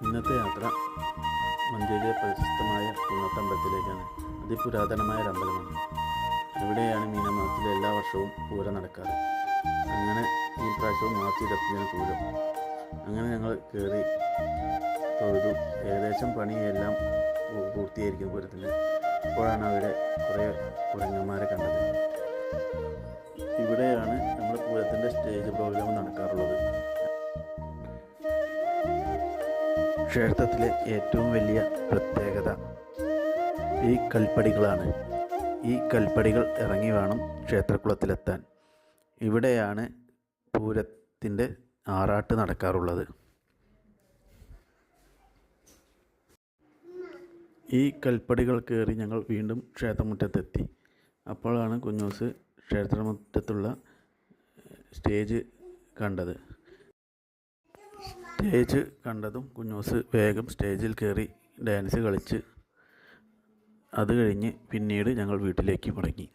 ഇന്നത്തെ യാത്ര മഞ്ചേരിയിലെ പ്രശസ്തമായ കുന്നത്തമ്പലത്തിലേക്കാണ്. അതിപുരാതനമായ ഒരു അമ്പലമാണ്. ഇവിടെയാണ് മീനമാസത്തിലെ എല്ലാ വർഷവും പൂരം നടക്കാറ്. അങ്ങനെ ഈ പ്രാവശ്യവും മാർച്ച് 25 പൂരം. അങ്ങനെ ഞങ്ങൾ കയറി തൊഴുതു. ഏകദേശം പണിയെല്ലാം പൂർത്തിയായിരിക്കും പൂരത്തിന്. അപ്പോഴാണ് അവിടെ കുറേ കുരങ്ങന്മാരെ കണ്ടത്. ഇവിടെയാണ് നമ്മൾ പൂരത്തിൻ്റെ സ്റ്റേജ് പ്രോഗ്രാം നടക്കാറുള്ളത്. ക്ഷേത്രത്തിലെ ഏറ്റവും വലിയ പ്രത്യേകത ഈ കൽപ്പടികളാണ്. ഈ കൽപ്പടികൾ ഇറങ്ങി വേണം ക്ഷേത്രക്കുളത്തിലെത്താൻ. ഇവിടെയാണ് പൂരത്തിൻ്റെ ആറാട്ട് നടക്കാറുള്ളത്. ഈ കൽപ്പടികൾ കയറി ഞങ്ങൾ വീണ്ടും ക്ഷേത്രമുറ്റത്തെത്തി. അപ്പോഴാണ് കുഞ്ഞൂസ് ക്ഷേത്രമുറ്റത്തുള്ള സ്റ്റേജ് കണ്ടത്. സ്റ്റേജ് കണ്ടതും കുഞ്ഞൂസ് വേഗം സ്റ്റേജിൽ കയറി ഡാൻസ് കളിച്ച് അത് കഴിഞ്ഞ് പിന്നീട് ഞങ്ങൾ വീട്ടിലേക്ക് മടങ്ങി.